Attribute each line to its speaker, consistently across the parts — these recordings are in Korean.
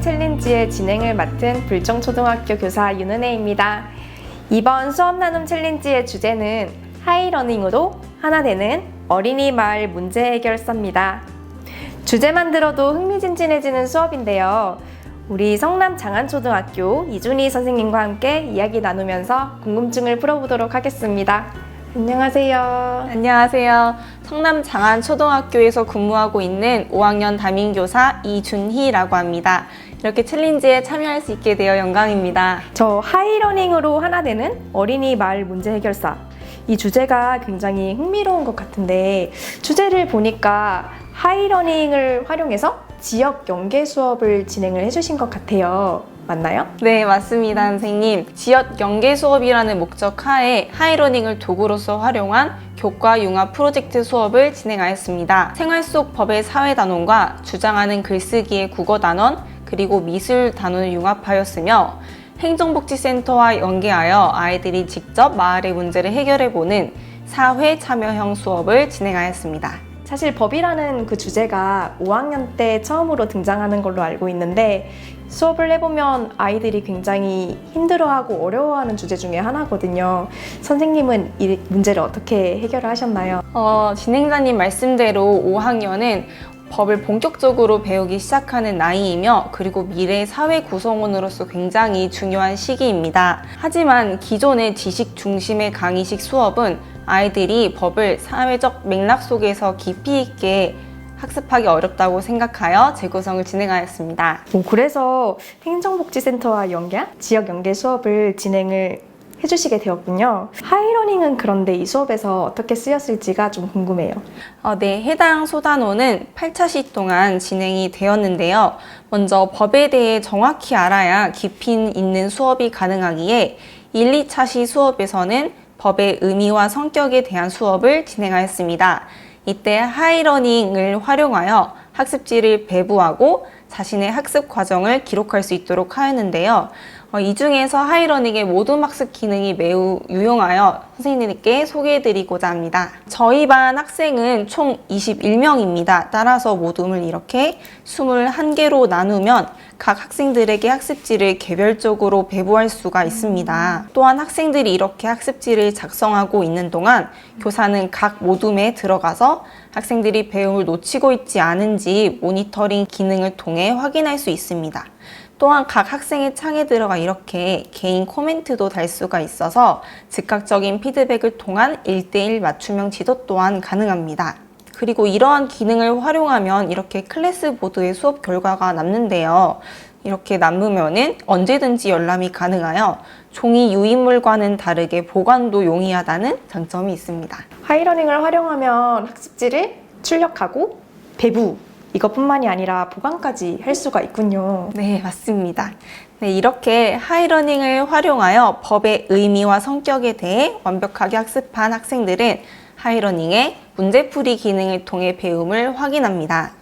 Speaker 1: 챌린지의 진행을 맡은 불정초등학교 교사 윤은혜입니다. 이번 수업 나눔 챌린지의 주제는 하이러닝으로 하나 되는 어린이 마을 문제 해결사입니다. 주제만 들어도 흥미진진해지는 수업인데요. 우리 성남 장안초등학교 이준희 선생님과 함께 이야기 나누면서 궁금증을 풀어보도록 하겠습니다. 안녕하세요.
Speaker 2: 안녕하세요. 성남 장안초등학교에서 근무하고 있는 5학년 담임교사 이준희라고 합니다. 이렇게 챌린지에 참여할 수 있게 되어 영광입니다.
Speaker 1: 저 하이러닝으로 하나 되는 어린이 마을 문제 해결사. 이 주제가 굉장히 흥미로운 것 같은데 주제를 보니까 하이러닝을 활용해서 지역 연계 수업을 진행을 해주신 것 같아요. 맞나요?
Speaker 2: 네, 맞습니다, 선생님. 지역 연계 수업이라는 목적 하에 하이러닝을 도구로서 활용한 교과 융합 프로젝트 수업을 진행하였습니다. 생활 속 법의 사회 단원과 주장하는 글쓰기의 국어 단원, 그리고 미술 단원을 융합하였으며 행정복지센터와 연계하여 아이들이 직접 마을의 문제를 해결해보는 사회 참여형 수업을 진행하였습니다.
Speaker 1: 사실 법이라는 그 주제가 5학년 때 처음으로 등장하는 걸로 알고 있는데 수업을 해보면 아이들이 굉장히 힘들어하고 어려워하는 주제 중에 하나거든요. 선생님은 이 문제를 어떻게 해결을 하셨나요?
Speaker 2: 진행자님 말씀대로 5학년은 법을 본격적으로 배우기 시작하는 나이이며 그리고 미래 사회 구성원으로서 굉장히 중요한 시기입니다. 하지만 기존의 지식 중심의 강의식 수업은 아이들이 법을 사회적 맥락 속에서 깊이 있게 학습하기 어렵다고 생각하여 재구성을 진행하였습니다.
Speaker 1: 그래서 행정복지센터와 연계한 지역 연계 수업을 진행을 해주시게 되었군요. 하이러닝은 그런데 이 수업에서 어떻게 쓰였을지가 좀 궁금해요.
Speaker 2: 네, 해당 소단원은 8차시 동안 진행이 되었는데요. 먼저 법에 대해 정확히 알아야 깊이 있는 수업이 가능하기에 1, 2차시 수업에서는 법의 의미와 성격에 대한 수업을 진행하였습니다. 이때 하이러닝을 활용하여 학습지를 배부하고 자신의 학습 과정을 기록할 수 있도록 하였는데요. 이 중에서 하이러닝의 모둠 학습 기능이 매우 유용하여 선생님께 소개해드리고자 합니다. 저희 반 학생은 총 21명입니다. 따라서 모둠을 이렇게 21개로 나누면 각 학생들에게 학습지를 개별적으로 배부할 수가 있습니다. 또한 학생들이 이렇게 학습지를 작성하고 있는 동안 교사는 각 모둠에 들어가서 학생들이 배움을 놓치고 있지 않은지 모니터링 기능을 통해 확인할 수 있습니다. 또한 각 학생의 창에 들어가 이렇게 개인 코멘트도 달 수가 있어서 즉각적인 피드백을 통한 1:1 맞춤형 지도 또한 가능합니다. 그리고 이러한 기능을 활용하면 이렇게 클래스보드의 수업 결과가 남는데요. 이렇게 남으면은 언제든지 열람이 가능하여 종이 유인물과는 다르게 보관도 용이하다는 장점이 있습니다.
Speaker 1: 하이러닝을 활용하면 학습지를 출력하고 배부 이것뿐만이 아니라 보관까지 할 수가 있군요.
Speaker 2: 네, 맞습니다. 네, 이렇게 하이러닝을 활용하여 법의 의미와 성격에 대해 완벽하게 학습한 학생들은 하이러닝의 문제풀이 기능을 통해 배움을 확인합니다.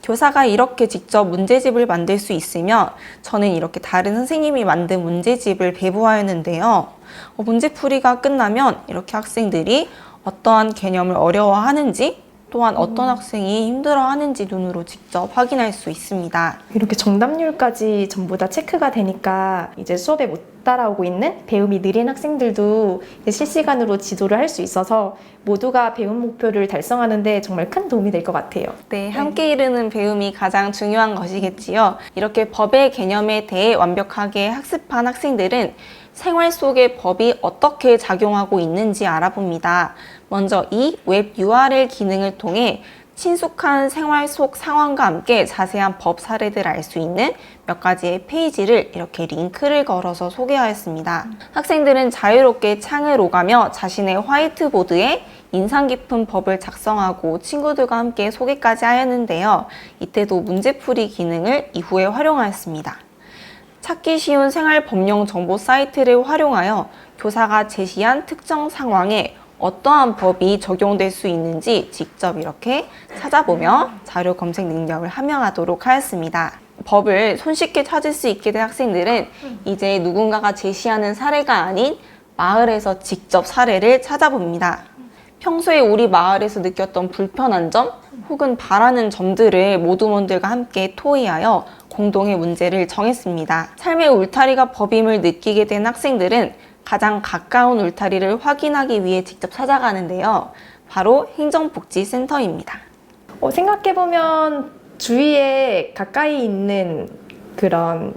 Speaker 2: 교사가 이렇게 직접 문제집을 만들 수 있으며 저는 이렇게 다른 선생님이 만든 문제집을 배부하였는데요. 문제풀이가 끝나면 이렇게 학생들이 어떠한 개념을 어려워하는지 또한 어떤 학생이 힘들어하는지 눈으로 직접 확인할 수 있습니다.
Speaker 1: 이렇게 정답률까지 전부 다 체크가 되니까 이제 수업에 못 따라오고 있는 배움이 느린 학생들도 실시간으로 지도를 할 수 있어서 모두가 배움 목표를 달성하는 데 정말 큰 도움이 될 것 같아요.
Speaker 2: 네, 함께 이루는 배움이 가장 중요한 것이겠지요. 이렇게 법의 개념에 대해 완벽하게 학습한 학생들은 생활 속의 법이 어떻게 작용하고 있는지 알아봅니다. 먼저 이 웹 URL 기능을 통해 친숙한 생활 속 상황과 함께 자세한 법 사례들을 알 수 있는 몇 가지의 페이지를 이렇게 링크를 걸어서 소개하였습니다. 학생들은 자유롭게 창을 오가며 자신의 화이트보드에 인상 깊은 법을 작성하고 친구들과 함께 소개까지 하였는데요. 이때도 문제풀이 기능을 이후에 활용하였습니다. 찾기 쉬운 생활법령 정보 사이트를 활용하여 교사가 제시한 특정 상황에 어떠한 법이 적용될 수 있는지 직접 이렇게 찾아보며 자료 검색 능력을 함양하도록 하였습니다. 법을 손쉽게 찾을 수 있게 된 학생들은 이제 누군가가 제시하는 사례가 아닌 마을에서 직접 사례를 찾아봅니다. 평소에 우리 마을에서 느꼈던 불편한 점 혹은 바라는 점들을 모두원들과 함께 토의하여 공동의 문제를 정했습니다. 삶의 울타리가 법임을 느끼게 된 학생들은 가장 가까운 울타리를 확인하기 위해 직접 찾아가는데요. 바로 행정복지센터입니다.
Speaker 1: 생각해보면 주위에 가까이 있는 그런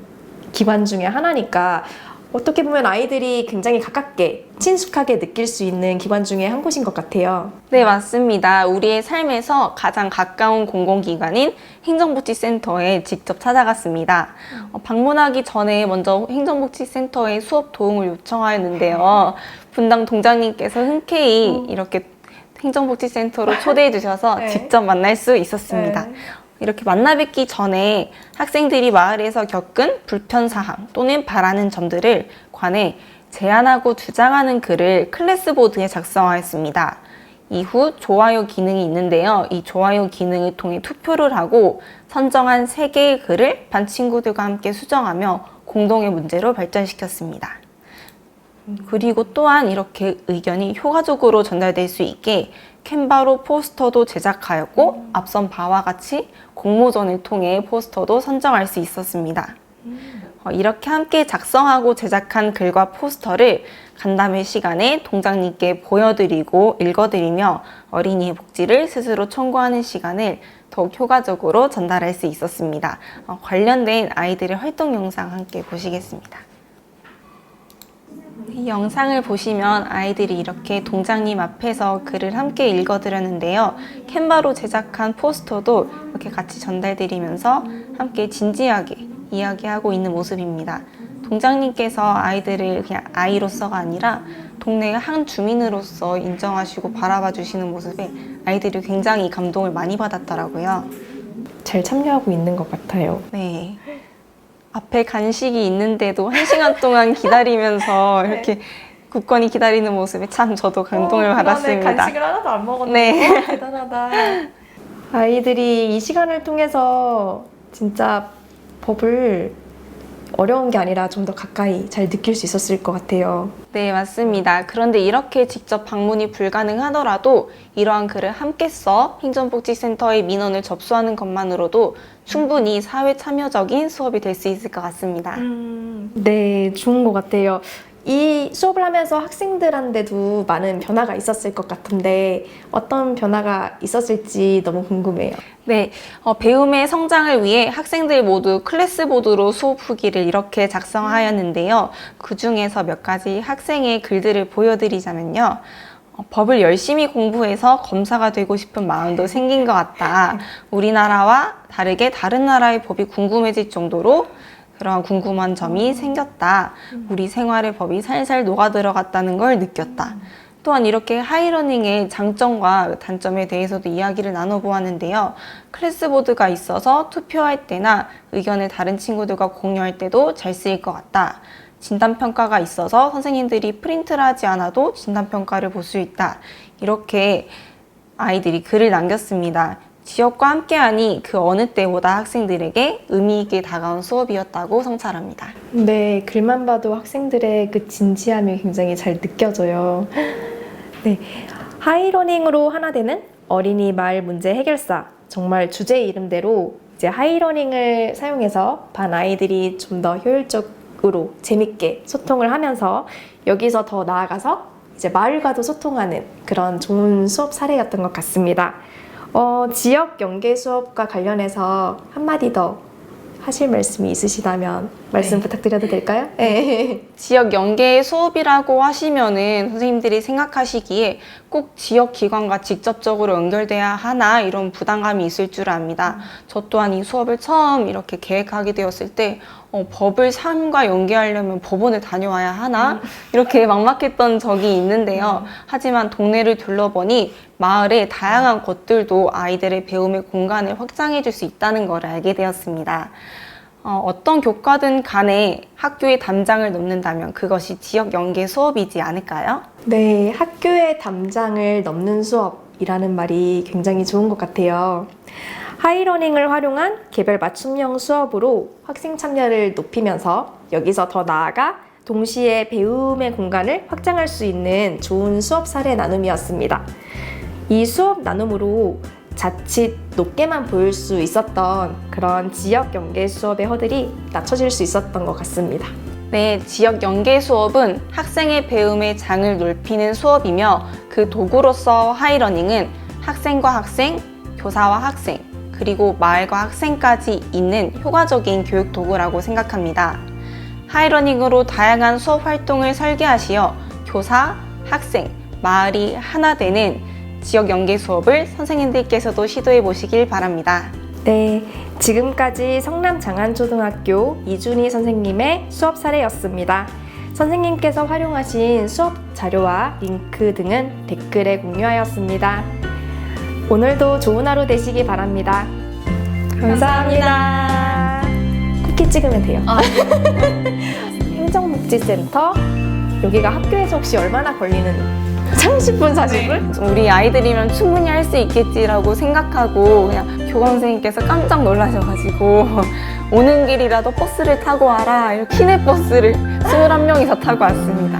Speaker 1: 기관 중에 하나니까 어떻게 보면 아이들이 굉장히 가깝게 친숙하게 느낄 수 있는 기관 중에 한 곳인 것 같아요.
Speaker 2: 네, 맞습니다. 우리의 삶에서 가장 가까운 공공기관인 행정복지센터에 직접 찾아갔습니다. 방문하기 전에 먼저 행정복지센터에 수업 도움을 요청하였는데요. 분당 동장님께서 흔쾌히 이렇게 행정복지센터로 초대해 주셔서
Speaker 1: 네.
Speaker 2: 직접 만날 수 있었습니다.
Speaker 1: 네.
Speaker 2: 이렇게 만나 뵙기 전에 학생들이 마을에서 겪은 불편사항 또는 바라는 점들을 관해 제안하고 주장하는 글을 클래스보드에 작성하였습니다. 이후 좋아요 기능이 있는데요. 이 좋아요 기능을 통해 투표를 하고 선정한 3개의 글을 반 친구들과 함께 수정하며 공동의 문제로 발전시켰습니다. 그리고 또한 이렇게 의견이 효과적으로 전달될 수 있게 캔바로 포스터도 제작하였고 앞선 바와 같이 공모전을 통해 포스터도 선정할 수 있었습니다. 이렇게 함께 작성하고 제작한 글과 포스터를 간담회 시간에 동장님께 보여드리고 읽어드리며 어린이의 복지를 스스로 청구하는 시간을 더욱 효과적으로 전달할 수 있었습니다. 관련된 아이들의 활동 영상 함께 보시겠습니다. 이 영상을 보시면 아이들이 이렇게 동장님 앞에서 글을 함께 읽어드렸는데요. 캔바로 제작한 포스터도 이렇게 같이 전달드리면서 함께 진지하게 이야기하고 있는 모습입니다. 동장님께서 아이들을 그냥 아이로서가 아니라 동네의 한 주민으로서 인정하시고 바라봐 주시는 모습에 아이들이 굉장히 감동을 많이 받았더라고요.
Speaker 1: 잘 참여하고 있는 것 같아요.
Speaker 2: 네. 앞에 간식이 있는데도 1시간 동안 기다리면서 이렇게 굳건히 기다리는 모습에 참 저도 감동을 받았습니다.
Speaker 1: 간식을 하나도 안 먹었네.
Speaker 2: 네.
Speaker 1: 대단하다. 아이들이 이 시간을 통해서 진짜 법을 어려운 게 아니라 좀 더 가까이 잘 느낄 수 있었을 것 같아요.
Speaker 2: 네, 맞습니다. 그런데 이렇게 직접 방문이 불가능하더라도 이러한 글을 함께 써 행정복지센터의 민원을 접수하는 것만으로도 충분히 사회 참여적인 수업이 될 수 있을 것 같습니다.
Speaker 1: 네, 좋은 것 같아요. 이 수업을 하면서 학생들한테도 많은 변화가 있었을 것 같은데 어떤 변화가 있었을지 너무 궁금해요.
Speaker 2: 네, 배움의 성장을 위해 학생들 모두 클래스보드로 수업 후기를 이렇게 작성하였는데요. 그 중에서 몇 가지 학생의 글들을 보여드리자면요. 법을 열심히 공부해서 검사가 되고 싶은 마음도 생긴 것 같다. 우리나라와 다르게 다른 나라의 법이 궁금해질 정도로 그러한 궁금한 점이 생겼다. 우리 생활의 법이 살살 녹아들어갔다는 걸 느꼈다. 또한 이렇게 하이러닝의 장점과 단점에 대해서도 이야기를 나눠보았는데요. 클래스보드가 있어서 투표할 때나 의견을 다른 친구들과 공유할 때도 잘 쓰일 것 같다. 진단평가가 있어서 선생님들이 프린트를 하지 않아도 진단평가를 볼 수 있다. 이렇게 아이들이 글을 남겼습니다. 지역과 함께하니 그 어느 때보다 학생들에게 의미 있게 다가온 수업이었다고 성찰합니다.
Speaker 1: 네, 글만 봐도 학생들의 그 진지함이 굉장히 잘 느껴져요. 네, 하이러닝으로 하나 되는 어린이 말 문제 해결사. 정말 주제 이름대로 이제 하이러닝을 사용해서 반 아이들이 좀 더 효율적으로 재밌게 소통을 하면서 여기서 더 나아가서 이제 마을과도 소통하는 그런 좋은 수업 사례였던 것 같습니다. 지역 연계 수업과 관련해서 한마디 더 하실 말씀이 있으시다면 말씀
Speaker 2: 네.
Speaker 1: 부탁드려도 될까요? 네.
Speaker 2: 지역 연계 수업이라고 하시면은 선생님들이 생각하시기에 꼭 지역 기관과 직접적으로 연결돼야 하나 이런 부담감이 있을 줄 압니다. 저 또한 이 수업을 처음 이렇게 계획하게 되었을 때 법을 삶과 연계하려면 법원에 다녀와야 하나 이렇게 막막했던 적이 있는데요. 하지만 동네를 둘러보니 마을의 다양한 것들도 아이들의 배움의 공간을 확장해 줄 수 있다는 걸 알게 되었습니다. 어떤 교과든 간에 학교의 담장을 넘는다면 그것이 지역 연계 수업이지 않을까요?
Speaker 1: 네, 학교의 담장을 넘는 수업이라는 말이 굉장히 좋은 것 같아요. 하이러닝을 활용한 개별 맞춤형 수업으로 학생 참여를 높이면서 여기서 더 나아가 동시에 배움의 공간을 확장할 수 있는 좋은 수업 사례 나눔이었습니다. 이 수업 나눔으로 자칫 높게만 보일 수 있었던 그런 지역 연계 수업의 허들이 낮춰질 수 있었던 것 같습니다.
Speaker 2: 네, 지역 연계 수업은 학생의 배움의 장을 넓히는 수업이며 그 도구로서 하이러닝은 학생과 학생, 교사와 학생, 그리고 마을과 학생까지 있는 효과적인 교육 도구라고 생각합니다. 하이러닝으로 다양한 수업 활동을 설계하시어 교사, 학생, 마을이 하나 되는 지역 연계 수업을 선생님들께서도 시도해 보시길 바랍니다.
Speaker 1: 네, 지금까지 성남장안초등학교 이준희 선생님의 수업 사례였습니다. 선생님께서 활용하신 수업 자료와 링크 등은 댓글에 공유하였습니다. 오늘도 좋은 하루 되시기 바랍니다. 감사합니다. 쿠키 찍으면 돼요. 행정복지센터, 여기가 학교에서 혹시 얼마나 걸리는 30분, 40분?
Speaker 2: 우리 아이들이면 충분히 할 수 있겠지라고 생각하고 그냥 교감 선생님께서 깜짝 놀라셔가지고 오는 길이라도 버스를 타고 와라 이렇게 시내버스를 21명이서 타고 왔습니다.